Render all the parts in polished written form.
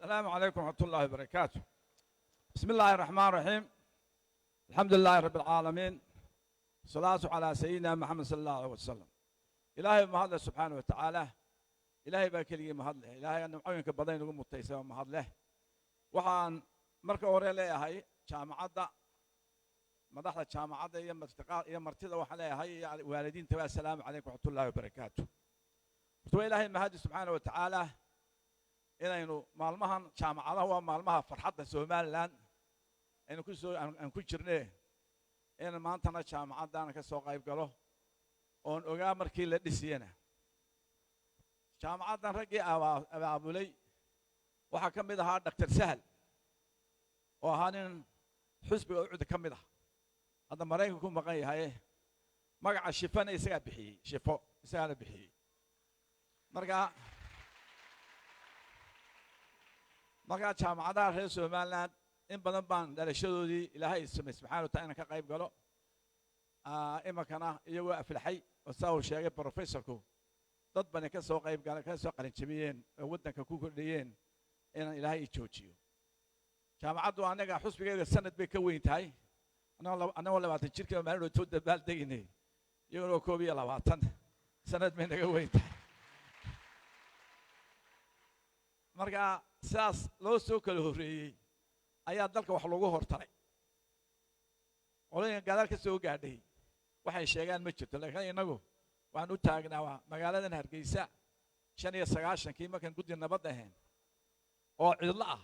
السلام عليكم ورحمة الله وبركاته. بسم الله الرحمن الرحيم. الحمد لله رب العالمين. الصلاة على سيدنا محمد صلى الله عليه وسلم. إلهي مهد سبحانه وتعالى. إلهي باكلي مهد له. إلهي أن معينك بدين نقول متيسر مهد له. وحن مركب وريلة هاي جامعة مدحت جامعة يوم مرتضى وحلا هاي والدين تبع السلام عليكم ورحمة الله وبركاته. إلهي مهد سبحانه وتعالى. inaynu maalmahan jaamacadaha waa maalmaha farxadda Soomaaliland aynu ku jirnay in maantana jaamacadana ka soo qayb galo oon ogaa markii la dhisiyana jaamacadan ragii abaabulay waxa ka mid ahaa Dr. Sahal oo ahaa nin xisbiga ucud ka mid ah hadda Mareykanka ku maqan yahay magaca Shifana isaga bixiyay Shifo isaga bixiyay marka jaamacadaha reer Soomaaliland in badan baan dhalashadoodii Ilaahay subxaanahu wa ta'ala ka qayb galo imakana iyagoo aflaxay oo soo sheegay professorku dad badan ka soo qayb galay ka soo qalin jabiyeen oo wadanka ku kordhiyeen in Ilaahay joojiyo jaamacadu anaga xusbigeeda sanad bay ka weyn tahay anagoo 20 jirka maalin oo dabaal deginay iyagoo 22 sanad bay naga weyn tahay marka saas loo soo kala horeeyay ayaa dalka wax lagu hortaray olayga gadaal ka soo gaadhay waxay sheegaan ma jirto laakiin inagu waan u taagnaa magaalada Hargeysa 95kii markaan guddi nabad ahayn oo cidla ah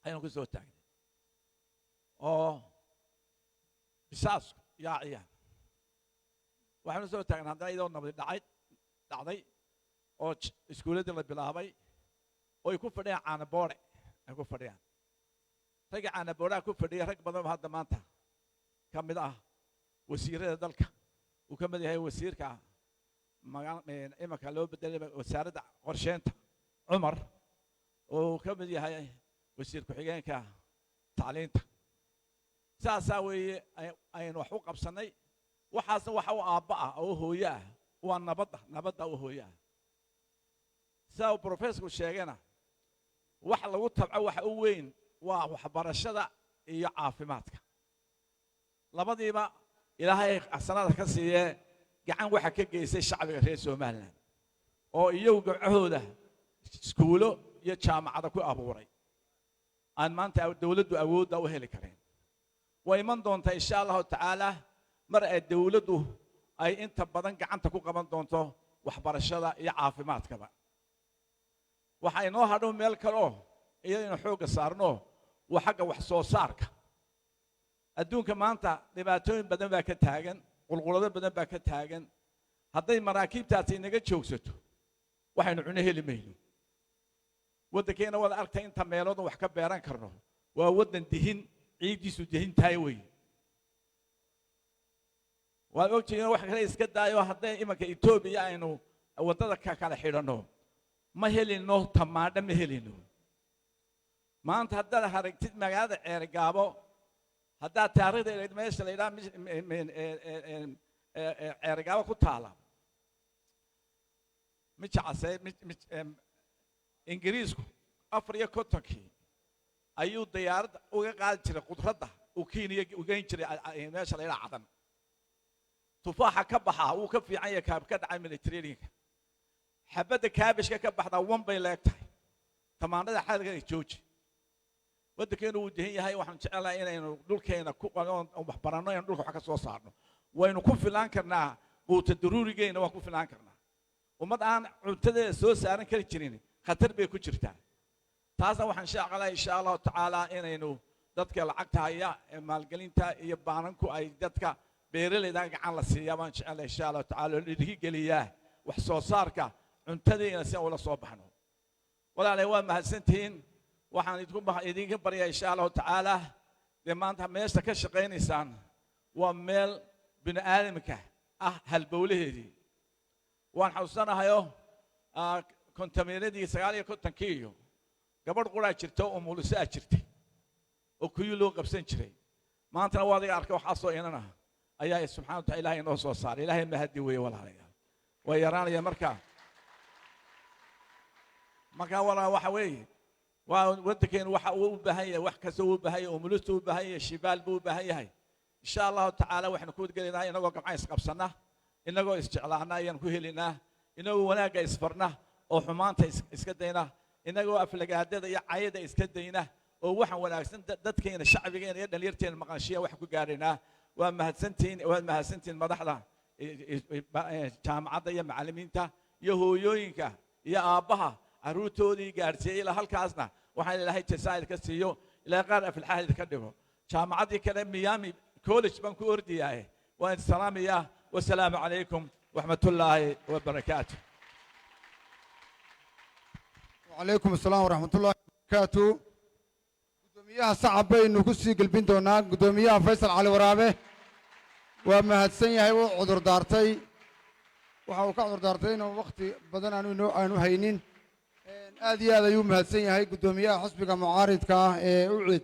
ayaan ku soo taagnay oo bisaas yaaciya waxaan soo taagnaa hadda iyadoo nabad dhacday oo iskuuladii la bilaabay oo ku fadhiyaan caanaboore ay ku fadhiyaan ragga caanaboore ku fadhiya rag badan hadda maanta ka mid ah wasiirada dalka uu ka mid yahay wasiirka imaka loo bedelay wasaaradda qorsheynta Umar oo ka mid yahay wasiir ku xigeenka tacliinta saasa weeye aynu wax u qabsanay waxaasna waxa uu aabba ah oo hooyo ah waa nabadda oo hooyo ah saa professorku sheegana wax lagu tabco waxa uu weyn waa waxbarashada iyo caafimaadka labadiiba Ilaahay xasanada ka siiyay gacan waxa ka geysay shacbiga reer Soomaaliland oo iyagu gacahooda iskuulo iyo jaamacado ku abuuray aan maanta dawladdu awood u heli kareen way man doontaa insha Allah ta'ala mar ay dawladdu ay inta badan gacanta ku qaban doonto waxbarashada iyo caafimaadkaba waxa inoo hadhow meel kale oo iyadoo xoog saarno wax xagga wax soo saarka adduunka maanta dhibaatooyin badan baa ka taagan qulqulado badan baa ka taagan hadday maraakiibtaasi inaga joogsato waxaynu cunno heli mayno wadankeena wada aragtay inta meelood wax ka beeran karno waa wadan dihin ciidiisu dihin tahay way waa ogtiina wax kale iska daayo hadday imanka Itoobiya aynu wadada ka kala xidhano ma helino tamaadha ma helino maanta hadda haragtid magaalada Ceergaabo hadda taariikhda meesha la yiraahdo Ceergaabo ku taala mijacasay Ingiriisku 54kii ayuu diyaarad uga qaadi jiray qudradda oo Kenya uga jiray meesha la yiraahdo Cadan tufaaxa ka baxa uu ka fiican yahay ka dhacay Mediterranean حبة كابش كبحدا وان بيلاكتاي تمانada xadga ay jooji wadkeenu uu dihin yahay waxaan jecelahay inaynu dhulkeena ku qodon wax barano in dhulka wax ka soo saarno waynu ku filaan karnaa quuta daruurigeena waa ku filaan karnaa umad aan cuntada soo saaran kari jirin khatar bay ku jirtaa taasna waxaan jecelahay insha Allah ta'ala inaynu dadka lacagta haya maalgelinta iyo baananku ay dadka beeraleyda gacan la siiyaa waan jecelahay insha Allah ta'ala dhigi galiyaa wax soo saarka cuntadayna si wala soo baxno walaalay waa mahadsantiin waxaan idinku baryaa insha Allah ta'ala maanta meesha ka shaqeynaysaan waa meel bini aadamka ah halbowlaheedii waan xasuusanahay kontaminadii 59 gabadh qura jirto oo muulisa jirtay oo kuyu loo qabsan jiray maanta waa adiga arkay waxa soo inana ayaa subxaanahu wa ta'ala Ilaahay noo soo saaray Ilaahay mahadi weeye walaalay way yaraanaya marka wala waxa weeye ودكين وحا بهاي وحكسو بهاي وملوتو بهاي شبال بو بهاي إن شاء الله تعالى وإحنا كود قلنا إنه قمع يسقبصنا إنه استعلانا ينكوهلنا إنه وناقة يسفرنا أو حمانة إسكدينا إنه أفلقاد يا عيدة إسكدينا ووحنا وناقصن دتكين الشعب جين يدنا ليرتين المقاشية وحكو قارنا وما هسنتين مدحنا جامعة يا معلمين تا يهويوينك يا أبها عروتودي قارتي إلى هالكازنا وحنا لهي تساعد كسيو إلى قارة في الحال كده جامعة كلام ميامي كولج بنكو أردي والسلام يا والسلام عليكم ورحمة الله وبركاته. وعليكم السلام ورحمة الله وبركاته. قدوميها صعب بين كسي قلبين دونا قدوميها فيصل علي ورابه وما هتسني هاي عذر دارتي وحاوك عذر دارتي إنه وقت بدنا أنو هينين هذه يوم هتسني هاي قدوميها حسبك معارض كا وعد